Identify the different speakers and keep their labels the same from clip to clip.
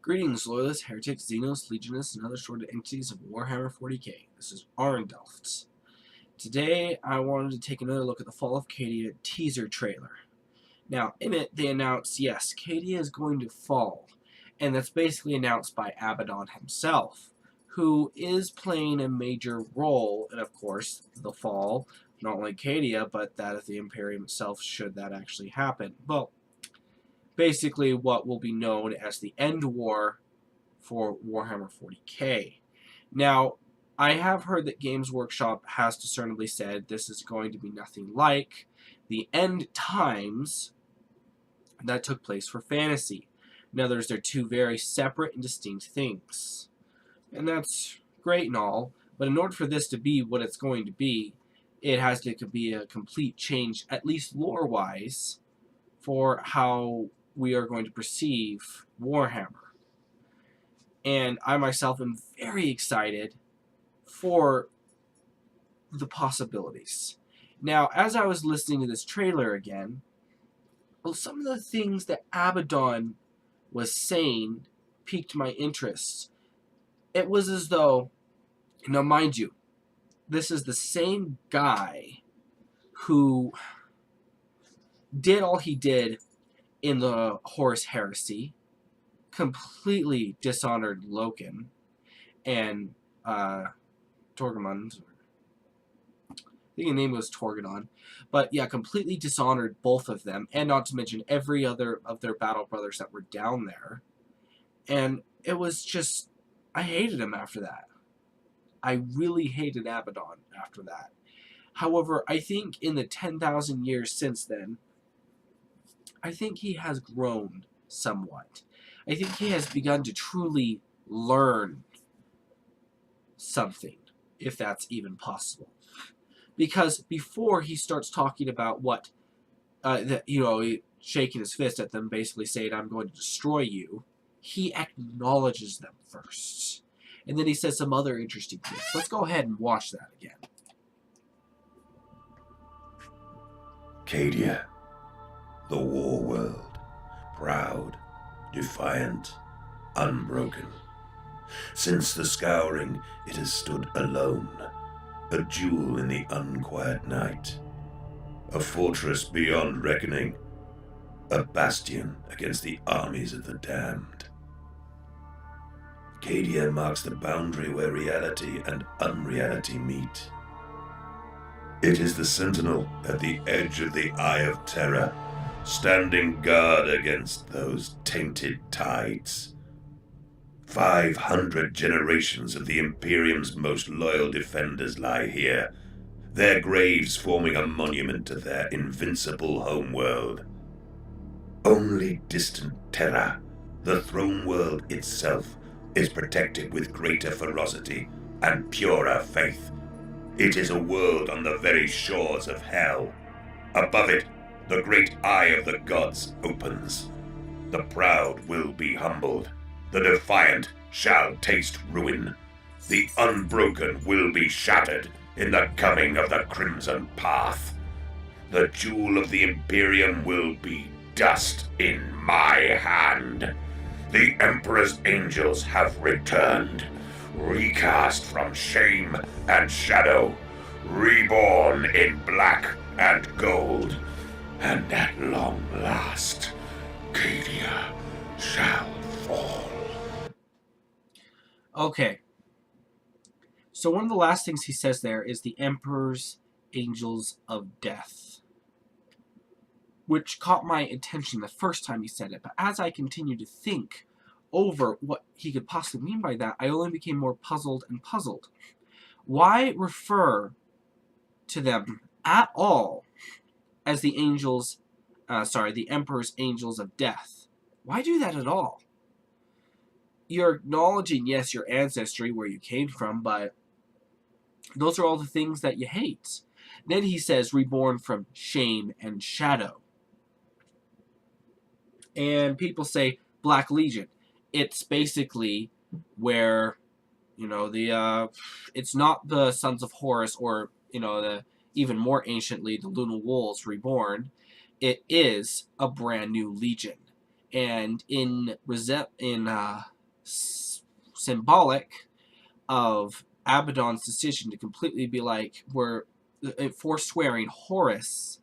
Speaker 1: Greetings, Loyalists, Heretics, Xenos, Legionists, and other sorted entities of Warhammer 40k. This is Arndelft. Today, I wanted to take another look at the Fall of Cadia teaser trailer. Now, in it, they announced, yes, Cadia is going to fall, and that's basically announced by Abaddon himself, who is playing a major role in, of course, the fall, not only Cadia, but that of the Imperium itself, should that actually happen. Well, basically what will be known as the End War for Warhammer 40k. Now, I have heard that Games Workshop has discernibly said this is going to be nothing like the end times that took place for fantasy. In other words, they're two very separate and distinct things. And that's great and all, but in order for this to be what it's going to be, it has to be a complete change, at least lore-wise, for how we are going to perceive Warhammer. And I myself am very excited for the possibilities. Now, as I was listening to this trailer again, well, some of the things that Abaddon was saying piqued my interest. It was as though, now mind you, this is the same guy who did all he did in the Horus heresy, completely dishonored Loken and Torgamund. I think his name was Torgadon. But yeah, completely dishonored both of them, and not to mention every other of their battle brothers that were down there. And it was just, I hated him after that. I really hated Abaddon after that. However, I think in the 10,000 years since then, I think he has grown somewhat. I think he has begun to truly learn something, if that's even possible. Because before he starts talking about what, shaking his fist at them, basically saying, I'm going to destroy you, he acknowledges them first. And then he says some other interesting things. Let's go ahead and watch that again.
Speaker 2: Cadia, the war world, proud, defiant, unbroken. Since the scouring, it has stood alone, a jewel in the unquiet night, a fortress beyond reckoning, a bastion against the armies of the damned. Cadia marks the boundary where reality and unreality meet. It is the sentinel at the edge of the Eye of Terra, standing guard against those tainted tides. 500 generations of the Imperium's most loyal defenders lie here, their graves forming a monument to their invincible homeworld. Only distant Terra, the throne world itself, is protected with greater ferocity and purer faith. It is a world on the very shores of hell. Above it, the great eye of the gods opens. The proud will be humbled. The defiant shall taste ruin. The unbroken will be shattered in the coming of the Crimson Path. The jewel of the Imperium will be dust in my hand. The Emperor's angels have returned, recast from shame and shadow, reborn in black and gold, and at long last, Cadia shall fall.
Speaker 1: Okay. So one of the last things he says there is the Emperor's Angels of Death, which caught my attention the first time he said it. But as I continued to think over what he could possibly mean by that, I only became more puzzled and puzzled. Why refer to them at all as the angels, the Emperor's Angels of Death? Why do that at all? You're acknowledging, yes, your ancestry, where you came from, but those are all the things that you hate. Then he says, reborn from shame and shadow. And people say Black Legion. It's basically where, it's not the Sons of Horus or, even more anciently, the Lunar Wolves reborn. It is a brand new legion. And in symbolic of Abaddon's decision to completely be like, forswearing Horus,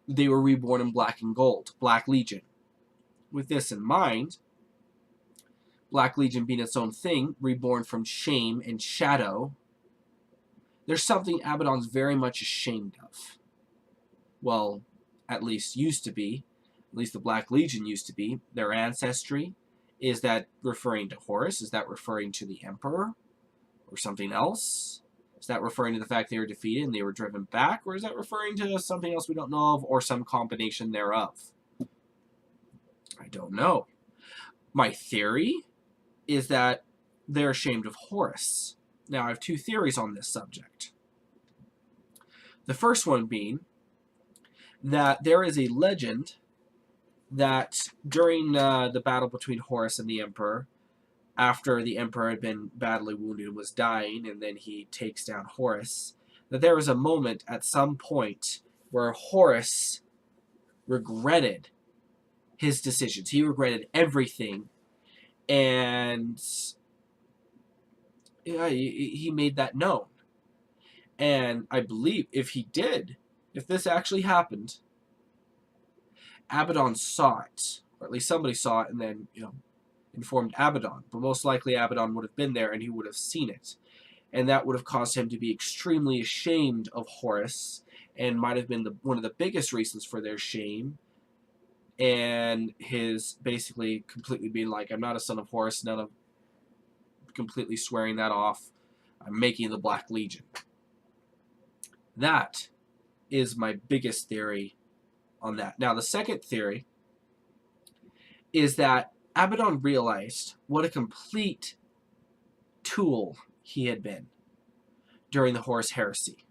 Speaker 1: they were reborn in black and gold, Black Legion. With this in mind, Black Legion being its own thing, reborn from shame and shadow, there's something Abaddon's very much ashamed of. Well, at least used to be. At least the Black Legion used to be. Their ancestry. Is that referring to Horus? Is that referring to the Emperor? Or something else? Is that referring to the fact they were defeated and they were driven back? Or is that referring to something else we don't know of, or some combination thereof? I don't know. My theory is that they're ashamed of Horus. Now, I have two theories on this subject. The first one being that there is a legend that during the battle between Horus and the Emperor, after the Emperor had been badly wounded and was dying, and then he takes down Horus, that there was a moment at some point where Horus regretted his decisions. He regretted everything, and yeah, he made that known. And I believe if this actually happened, Abaddon saw it, or at least somebody saw it, and then, informed Abaddon. But most likely Abaddon would have been there and he would have seen it. And that would have caused him to be extremely ashamed of Horus, and might have been one of the biggest reasons for their shame. And his basically completely being like, I'm not a son of Horus, none of completely swearing that off. I'm making the Black Legion. That is my biggest theory on that. Now, the second theory is that Abaddon realized what a complete tool he had been during the Horus heresy.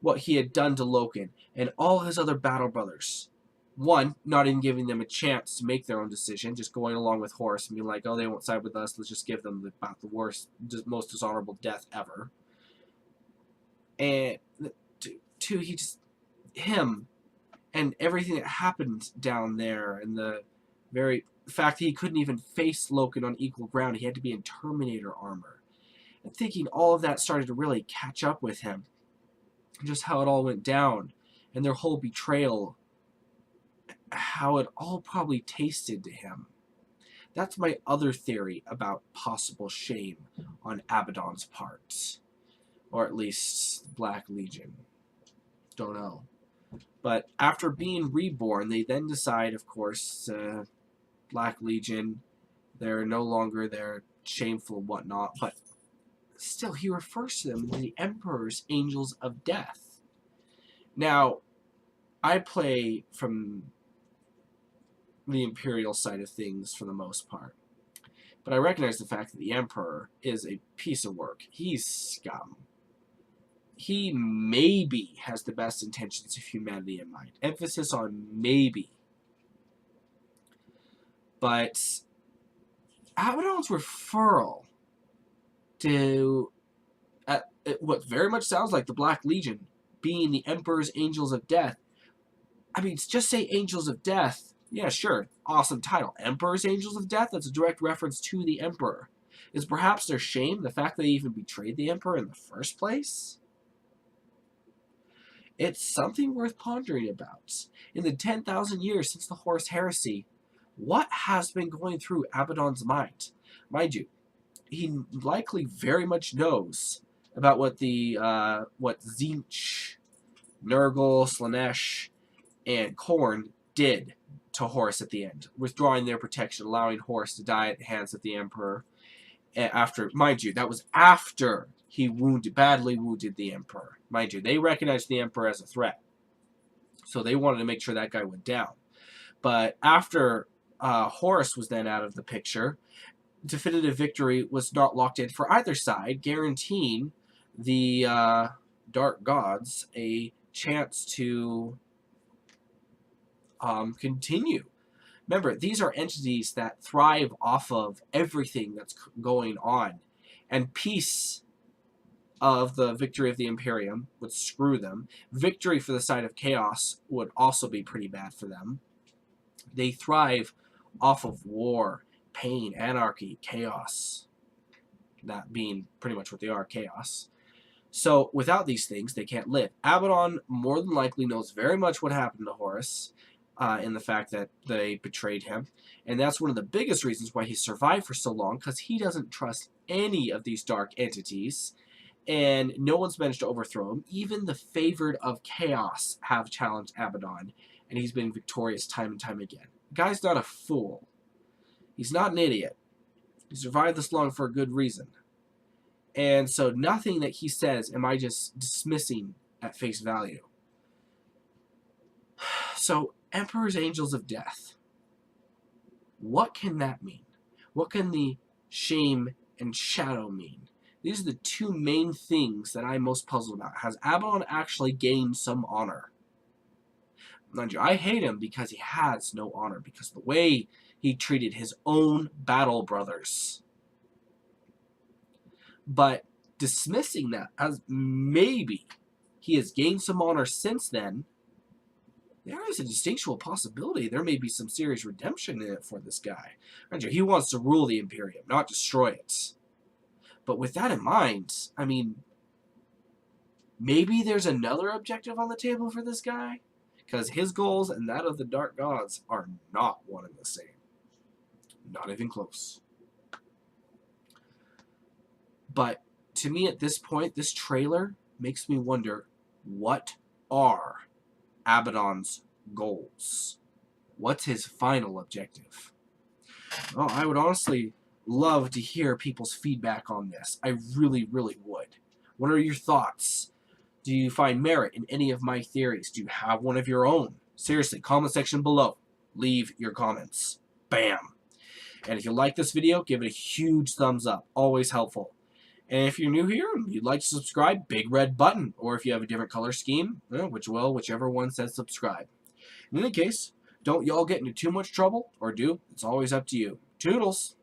Speaker 1: What he had done to Loken and all his other battle brothers. One, not even giving them a chance to make their own decision, just going along with Horus and being like, oh, they won't side with us, let's just give them about the worst, most dishonorable death ever. And two, him and everything that happened down there, and the fact that he couldn't even face Loken on equal ground, he had to be in Terminator armor. And thinking all of that started to really catch up with him, just how it all went down, and their whole betrayal, how it all probably tasted to him. That's my other theory about possible shame on Abaddon's part. Or at least Black Legion. Don't know. But after being reborn, they then decide, of course, Black Legion, they're no longer their shameful and whatnot, but still he refers to them as the Emperor's Angels of Death. Now, I play from the Imperial side of things for the most part, but I recognize the fact that the Emperor is a piece of work. He's scum. He maybe has the best intentions of humanity in mind. Emphasis on maybe. But Abaddon's referral to what very much sounds like the Black Legion being the Emperor's Angels of Death. I mean, just say Angels of Death. Yeah, sure. Awesome title. Emperor's Angels of Death? That's a direct reference to the Emperor. Is perhaps their shame the fact that they even betrayed the Emperor in the first place? It's something worth pondering about. In the 10,000 years since the Horus heresy, what has been going through Abaddon's mind? Mind you, he likely very much knows about what Tzeentch, Nurgle, Slanesh, and Khorne did to Horus at the end, withdrawing their protection, allowing Horus to die at the hands of the Emperor. After, mind you, that was after he badly wounded the Emperor. Mind you, they recognized the Emperor as a threat, so they wanted to make sure that guy went down. But after Horus was then out of the picture, definitive victory was not locked in for either side, guaranteeing the Dark Gods a chance to continue. Remember, these are entities that thrive off of everything that's going on, and peace of the victory of the Imperium would screw them. Victory for the side of Chaos would also be pretty bad for them. They thrive off of war, pain, anarchy, chaos. That being pretty much what they are, chaos. So without these things, they can't live. Abaddon more than likely knows very much what happened to Horus in the fact that they betrayed him. And that's one of the biggest reasons why he survived for so long, because he doesn't trust any of these dark entities. And no one's managed to overthrow him. Even the favored of chaos have challenged Abaddon, and he's been victorious time and time again. The guy's not a fool. He's not an idiot. He survived this long for a good reason. And so nothing that he says am I just dismissing at face value. So, Emperor's Angels of Death. What can that mean? What can the shame and shadow mean? These are the two main things that I'm most puzzled about. Has Abaddon actually gained some honor? Mind you, I hate him because he has no honor, because of the way he treated his own battle brothers. But dismissing that as maybe he has gained some honor since then, there is a distinctual possibility there may be some serious redemption in it for this guy. Mind you, he wants to rule the Imperium, not destroy it. But with that in mind, I mean, maybe there's another objective on the table for this guy? Because his goals and that of the Dark Gods are not one and the same. Not even close. But to me at this point, this trailer makes me wonder, what are Abaddon's goals? What's his final objective? Well, I would honestly love to hear people's feedback on this. I really, really would. What are your thoughts? Do you find merit in any of my theories? Do you have one of your own? Seriously, comment section below. Leave your comments. Bam! And if you like this video, give it a huge thumbs up. Always helpful. And if you're new here and you'd like to subscribe, big red button. Or if you have a different color scheme, whichever one says subscribe. In any case, don't y'all get into too much trouble, or do. It's always up to you. Toodles!